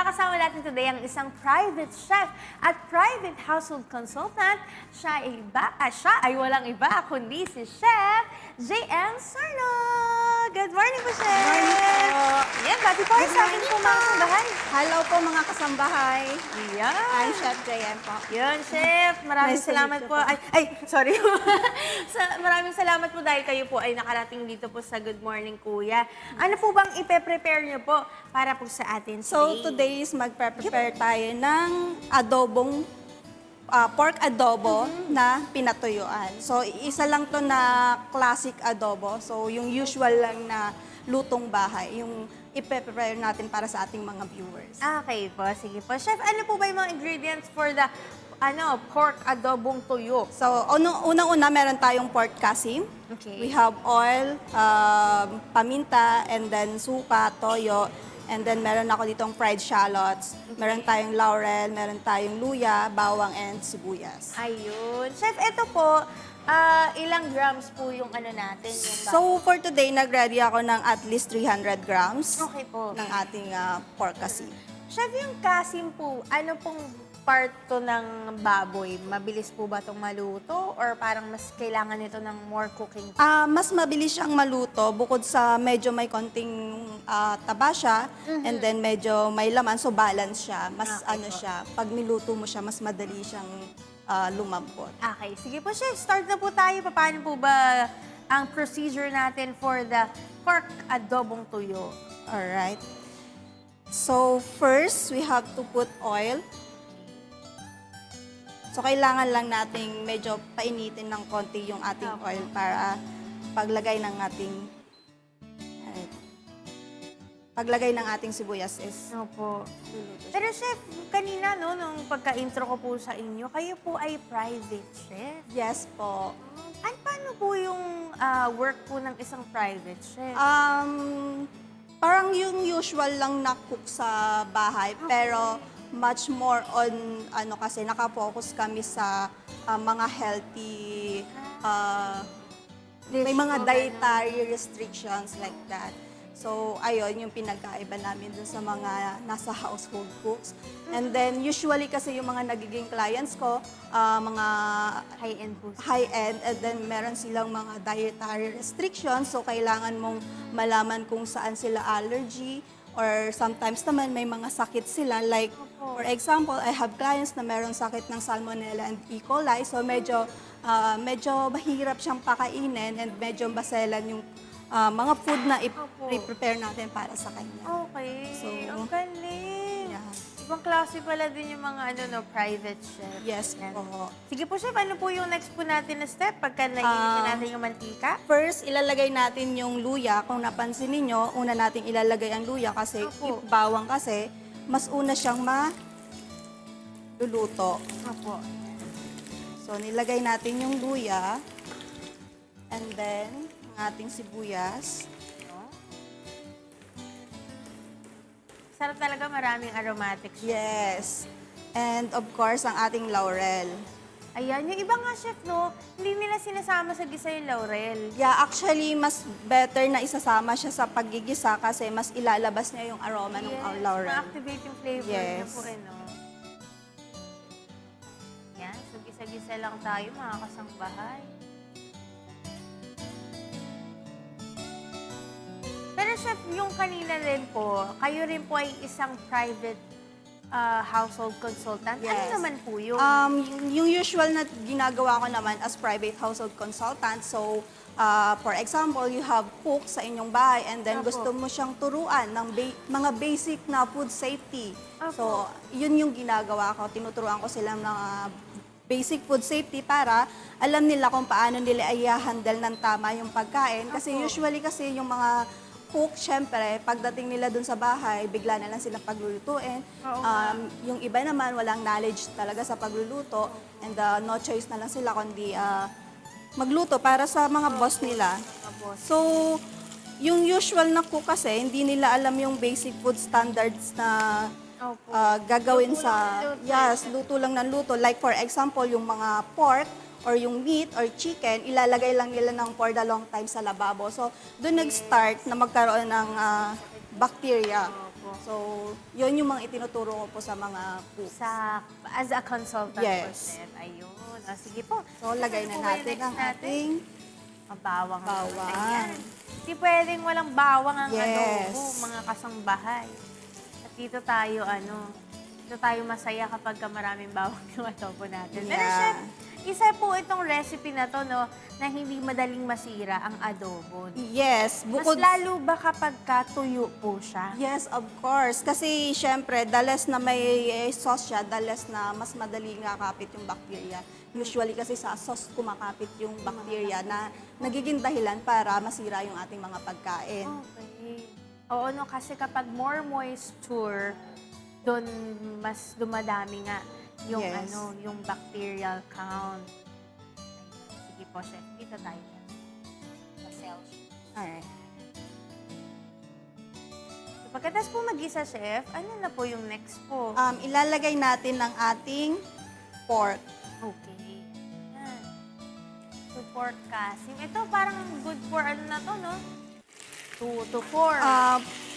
makakasama natin today ang isang private chef at private household consultant. Siya ay walang iba kundi si Chef JM Sarno. Good morning po, Chef! Morning po. Yan, bati po sa ating po mga kasambahay. Hello po mga kasambahay. Yan. I'm Chef JM po. Yun, Chef. Maraming Nice to salamat meet you po. po. Ay, sorry. Maraming salamat po dahil kayo po ay nakarating dito po sa Good Morning Kuya. Ano po bang ipe-prepare niyo po para po sa atin today? So today is magpe-prepare tayo ng adobong pork adobo na pinatuyuan. So isa lang to na classic adobo. So yung usual lang na lutong bahay, yung ipe-prepare natin para sa ating mga viewers. Okay po, sige po. Chef, ano po ba yung mga ingredients for the pork adobong tuyo? So unang-una meron tayong pork kasim. Okay. We have oil, paminta, and then suka, toyo. And then meron ako ditong fried shallots. Meron tayong laurel, meron tayong luya, bawang, and sibuyas. Ayun. Chef, ito po, ilang grams po yung natin? Yung So for today, nag-ready ako ng at least 300 grams okay po. ng ating pork kasim. Chef, yung kasim po, ano pong part to ng baboy? Mabilis po ba itong maluto? Or parang mas kailangan nito ng more cooking? Mas mabilis siyang maluto bukod sa medyo may konting taba siya and then medyo may laman, so balance siya. Mas Okay po. siya, pag niluto mo siya, mas madali siyang lumambot. Okay, sige po, Chef. Start na po tayo. Paano po ba ang procedure natin for the pork adobong tuyo? Alright. So first, we have to put oil. So kailangan lang nating medyo painitin ng konti yung ating oil para paglagay ng ating sibuyas is Opo. luluto siya. Pero Chef, kanina nung pagka-intro ko po sa inyo, kayo po ay private chef. Yes po. Paano po yung work po ng isang private chef? Parang yung usual lang na cook sa bahay, pero much more on kasi nakafocus kami sa mga healthy may mga dietary restrictions like that. So ayun yung pinagkaiba namin dun sa mga nasa household cooks. And then usually kasi yung mga nagiging clients ko mga High-end po. high-end, and then meron silang mga dietary restrictions, so kailangan mong malaman kung saan sila allergy, or sometimes naman may mga sakit sila, like for example, I have clients na meron sakit ng Salmonella and E. coli, so medyo mahirap siyang pakainin and medyo baselan yung mga food na i-prepare natin para sa kanya. Okay. So, ang galing. Yeah. Ibang klase pala din yung mga private chef. Yes Yan. po. Sige po, Chef, ano po yung next po natin na step pagka naiinit natin yung mantika? First, ilalagay natin yung luya. Kung napansin ninyo, una natin ilalagay ang luya kasi Opo. bawang kasi, mas una siyang maluluto. Opo. So, nilagay natin yung luya. And then, ang ating sibuyas. Sarap talaga, maraming aromatics. Yes. And of course, ang ating laurel. Ayan, yung iba nga, Chef, hindi nila sinasama sa gisa yung laurel. Yeah, actually, mas better na isasama siya sa paggigisa kasi mas ilalabas niya yung aroma ng laurel. ma-activate yung flavor niya Yes. po, Yan, so gisa-gisa lang tayo, mga kasangbahay. Pero Chef, yung kanina rin po, kayo rin po ay isang private household consultant. Ano Yes. naman po yun? Yung usual na ginagawa ko naman as private household consultant, so for example, you have cook sa inyong bahay and then Apo. gusto mo siyang turuan ng mga basic na food safety. Apo. So, yun yung ginagawa ko. Tinuturuan ko sila ng basic food safety para alam nila kung paano nila i-handle ng tama yung pagkain. Kasi Apo. usually kasi yung mga cook, syempre, pagdating nila dun sa bahay, bigla na lang sila paglulutuin. Oo nga. Yung iba naman, walang knowledge talaga sa pagluluto and no choice na lang sila kundi magluto para sa mga boss nila. So, yung usual na cook kasi, hindi nila alam yung basic food standards na Opo. gagawin Luto sa, lang ng luto. yes, luto lang ng luto. Like for example, yung mga pork, or yung meat or chicken, ilalagay lang nila ng for the long time sa lababo. So, doon nag-start na magkaroon ng bacteria. Opo. Opo. So, yun yung mga itinuturo ko po sa mga cooks. As a consultant po, Yes. chef. Ayun. Sige po. So, lagay Ano na po ba yung natin next ang ating bawang. Bawang. Ayan. Hindi pwedeng walang bawang ang Yes. adobo, mga kasangbahay. At dito tayo masaya kapag maraming bawang yung adobo natin. Pero Yeah. chef, isa po itong recipe na to, no, na hindi madaling masira ang adobo. Yes, Mas bukod lalo ba kapag tuyo po siya? Yes, of course. Kasi syempre, the less na may sauce siya, the less na mas madaling nakakapit yung bacteria. Usually kasi sa sauce kumakapit yung bacteria na nagiging dahilan para masira yung ating mga pagkain. Okay. Oo, no, kasi kapag more moisture, doon mas dumadami nga yung Yes. yung bacterial count. Sige po, chef. Dito tayo. Sa cells. Alright. So, pagkatapos po mag-isa, chef, ano na po yung next po? Ilalagay natin ang ating pork. Okay. Yan. So, pork kasim. Ito parang good for ano na to, no? 2 to 4.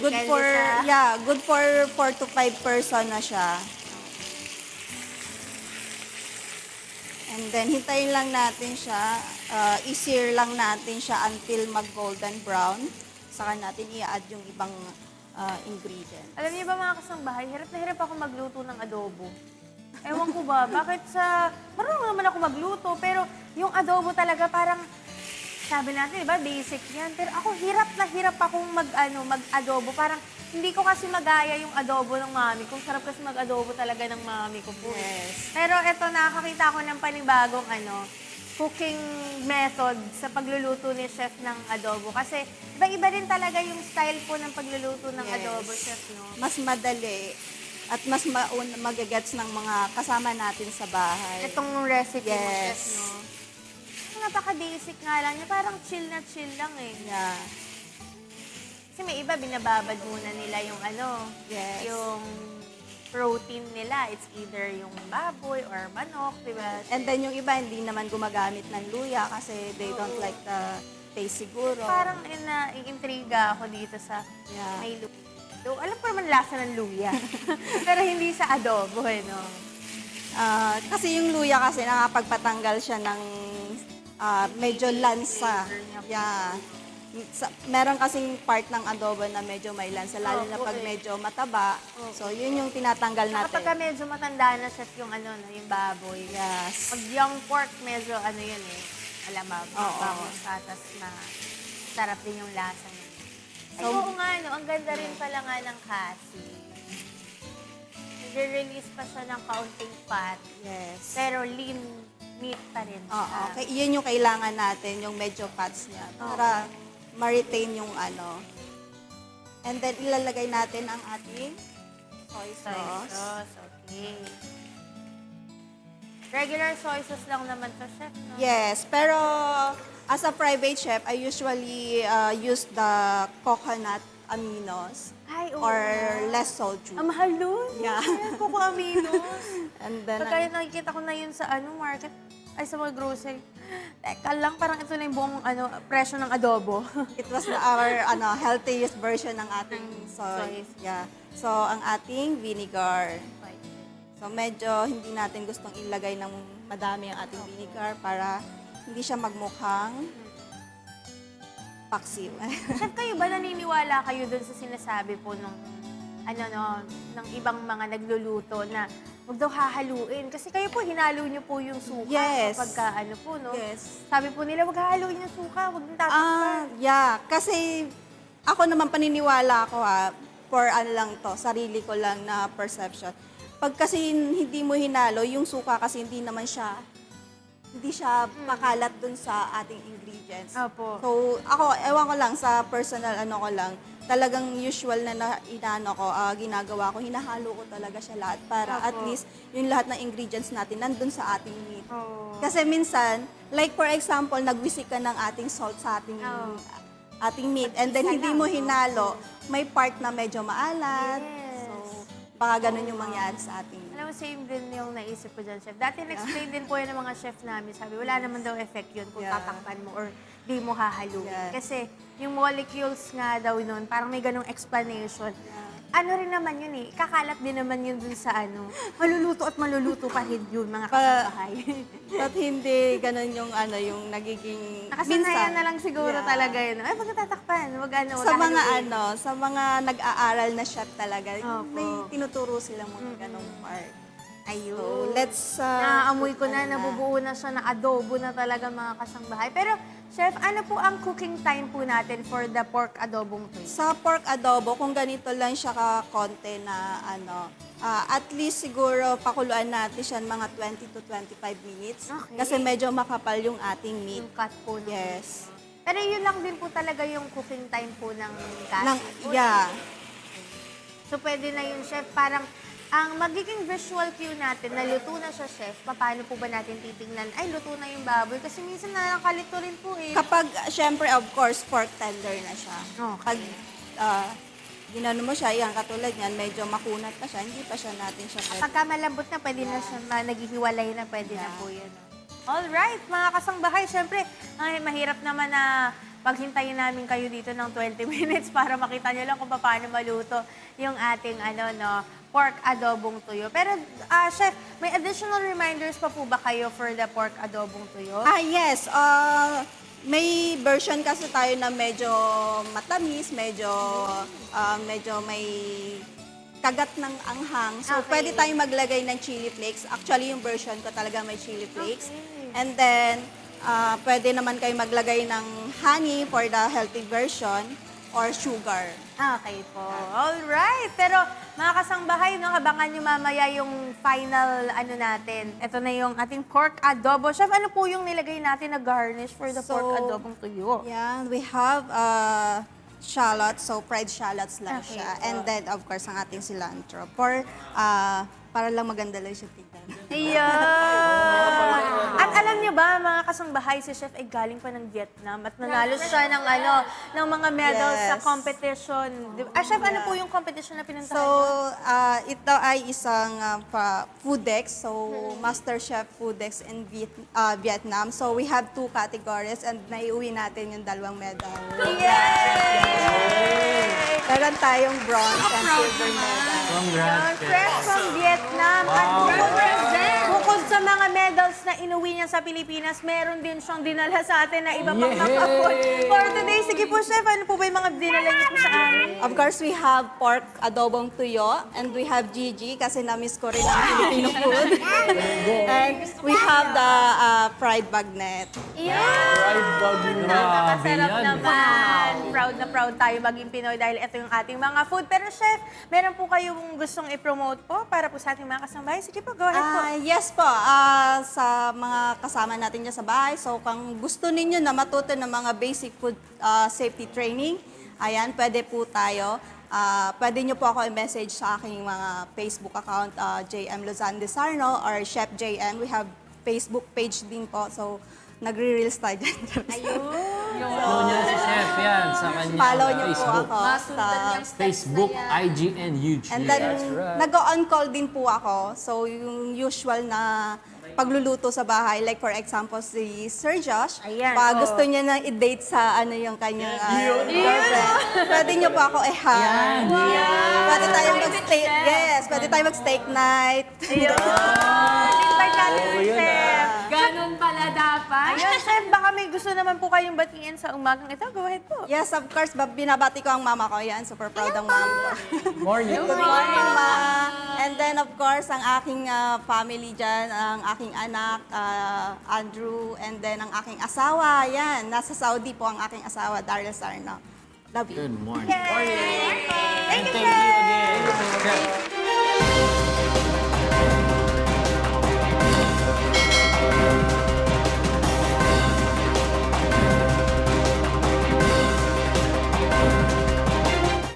Good Depende for, sa- good for 4 to 5 person na siya. And then, hintayin lang natin siya. I-sear lang natin siya until mag-golden brown. Saka natin i-add yung ibang ingredients. Alam niyo ba mga kasambahay, hirap na hirap ako magluto ng adobo. Ewan ko ba, bakit marunong naman ako magluto, pero yung adobo talaga parang, sabi natin, di ba, basic yan. Pero ako, hirap na hirap akong mag-adobo. Parang, hindi ko kasi magaya yung adobo ng mami ko. Sarap kasi mag-adobo talaga ng mami ko po. Yes. Pero eto, nakakita ko ng panibagong cooking method sa pagluluto ni chef ng adobo. Kasi iba-iba din talaga yung style po ng pagluluto ng Yes. adobo, chef, no? Mas madali at mas magagets ng mga kasama natin sa bahay. Itong recipe mo, chef, Yes. no? Napaka-basic nga lang niya. Parang chill na chill lang eh. Yeah. Kasi may iba, binababad muna nila yung Yes. yung protein nila. It's either yung baboy or manok, di ba? And then yung iba hindi naman gumagamit ng luya kasi they don't like the taste siguro. Parang naiintriga ako dito sa Yeah. may luya. So, alam ko naman lasa ng luya. Pero hindi sa adobo, no? Kasi yung luya kasi nakapagpatanggal siya ng medyo lansa. Flavor niya. Yeah. Meron kasing part ng adobo na medyo may lansa, lalo na Opo, pag eh. medyo mataba. So, yun yung tinatanggal Saka natin. pagka medyo matanda na chef yung yung baboy. Yes. Pag young pork, medyo yun eh. Alamang, Oo. bangus, patas na sarap din yung lasa niya. Ay, So- oo nga, no? Ang ganda rin pala nga ng kasi. Nag-release pa siya ng kaunting fat, Yes. pero lean meat pa rin siya. Oo. Yun yung kailangan natin, yung medyo fats niya. Para ma-retain yung And then, ilalagay natin ang ating soy Soy sauce. sauce, okay. Regular soy sauce lang naman to, chef, no? Yes, pero as a private chef, I usually use the coconut aminos Ay, oo or nga. less salt juice. Ang mahal nun. Yeah. Yes, Coco Aminos. And then, Pagka nakikita ko na yun sa market, ay sa mga grocery. Teka lang, parang ito na yung buong presyo ng adobo. it was our healthiest version ng ating soy. soy. Yeah. So, ang ating vinegar. So, medyo hindi natin gustong ilagay ng madami ang ating vinegar para hindi siya magmukhang paksiw. Chef, kayo ba naniniwala kayo dun sa sinasabi po nung ng ibang mga nagluluto na huwag daw hahaluin? Kasi kayo po, hinalo niyo po yung suka Yes. kapag no? Yes. Sabi po nila, huwag hahaluin yung suka, huwag nang tatakpan. Yeah. Kasi ako naman paniniwala ko for lang to, sarili ko lang na perception. Pag kasi hindi mo hinalo, yung suka kasi hindi siya makalat dun sa ating ingredients. Opo. So, ako, ewan ko lang, sa personal ko lang, talagang usual na ginagawa ko, hinahalo ko talaga siya lahat para Opo. at least yung lahat ng ingredients natin nandun sa ating meat. Oo. Kasi minsan, like for example, nagwisik ka ng ating salt sa ating Oo. ating meat and then Isa hindi lang, mo no? hinalo, may part na medyo maalat. Yes. So, baka ganun yung mangyari sa ating Alam mo, same din yung naisip ko dyan, chef. Dati na-explain din po yan ng mga chef namin. Sabi, wala naman daw effect yun kung Yeah. tatakpan mo or di mo hahaluin. Yeah. Kasi yung molecules nga daw nun, parang may ganong explanation. ano rin naman yun eh, kakalat din naman yun dun sa ano, maluluto at maluluto pa rin yun, mga kasambahay. But hindi ganun yung ano, yung nagiging Nakasanayan na lang siguro Yeah. talaga yun. Ay, wag tatakpan, wag ano, wag Sa mga haluin. ano, sa mga nag-aaral na chef talaga, Opo. may tinuturo silang mga ganong part. Ayun. So, let's... Naaamoy ko cook na, nabubuo na siya, na adobo na talaga mga kasangbahay. Pero, Chef, ano po ang cooking time po natin for the pork adobong to? Sa pork adobo, kung ganito lang siya ka-konti na ano, at least siguro pakuluan natin siya mga 20 to 25 minutes. Okay. Kasi medyo makapal yung ating meat. Yung cut po. Yes. Pero yun lang din po talaga yung cooking time po ng cat. Yeah. So, pwede na yun, Chef. Parang, ang magiging visual cue natin na luto na siya, Chef, paano po ba natin titingnan, ay, luto na yung baboy? Kasi minsan nakakalito rin po eh. Kapag, syempre, of course, pork tender na siya. Okay. Pag ginano mo siya, yan, katulad yan, medyo makunat pa siya, hindi pa siya natin siya pwede. Pagka malambot na, pwede na siya, naghihiwalay na, pwede na po yun. Alright, mga kasangbahay, syempre, ay, mahirap naman na paghintayin namin kayo dito ng 20 minutes para makita nyo lang kung paano maluto yung ating pork adobong tuyo. Pero, Chef, may additional reminders pa po ba kayo for the pork adobong tuyo? Yes. May version kasi tayo na medyo matamis, medyo may kagat ng anghang. So, Okay. pwede tayong maglagay ng chili flakes. Actually, yung version ko talaga may chili flakes. Okay. And then, pwede naman kayo maglagay ng honey for the healthy version or sugar. Okay po. Alright. Pero mga kasangbahay, abangan nyo mamaya yung final natin. Ito na yung ating pork adobo. Chef, ano po yung nilagay natin na garnish for the pork adobong tuyo? Yeah, we have shallots, so fried shallots lang Okay. siya. And then, of course, ang ating cilantro. Para lang maganda lang siya tignan. Ayan! At alam niyo ba, mga kasangbahay, si Chef ay galing pa ng Vietnam at nanalo siya ng mga medals sa Yes. competition. Chef, ano po yung competition na pinuntahan So, niyo? ito ay isang Foodex, so Master Chef Foodex in Vietnam. So, we have 2 categories and naiuwi natin yung 2 medal. Yay! Meron tayong bronze and silver medal. Yun, fresh from Vietnam. At bukod sa mga medals na inuwi niya sa Pilipinas, meron din siyang dinala sa atin na iba pang mga food. For today, sige po, Chef, ano po ba yung mga dinala niyo po sa amin? Of course, we have pork adobong tuyo and we have Gigi kasi na-miss ko rin ang Filipino food. And we have the fried bagnet. Napakasarap naman. Proud na proud tayo maging Pinoy dahil ito yung ating mga food. Pero Chef, meron po kayong gustong i-promote po para po sa ating mga kasambahay? Sige po, go ahead po. Yes po, sa mga kasama natin dyan sa bahay. So kung gusto ninyo na matuto ng mga basic food safety training, ayan, pwede po tayo. Pwede nyo po ako i-message sa aking mga Facebook account, JM Lozan de Sarno or Chef JM. We have Facebook page din po. So, nagre-reels tayo dyan. Follow niya si Chef yan sa kanya Follow nyo po Facebook. ako sa Facebook, IG, and YouTube. And then, nag-on-call din po ako. So, yung usual na pagluluto sa bahay, like for example, si Sir Josh, Ayan, pag oo. gusto niya nang i-date sa yung kanyang girlfriend, pwede niyo po ako i-hire. Pwede tayong mag-steak, pwede tayong mag-steak night. Invite natin si Chef. Ganun pala dapat. Ayun, Chef, baka may gusto naman po kayong batiin sa umagang ito. Go ahead po. Yes, of course, binabati ko ang mama ko. Yan, super proud ang mama ko. Morning. Good morning, ma. And then, of course, ang aking family dyan, ang aking anak, Andrew, and then ang aking asawa. Yan, nasa Saudi po ang aking asawa, Daryl Sarno. Love you. Good morning. Thank you, Thank you Chef. again. Chef.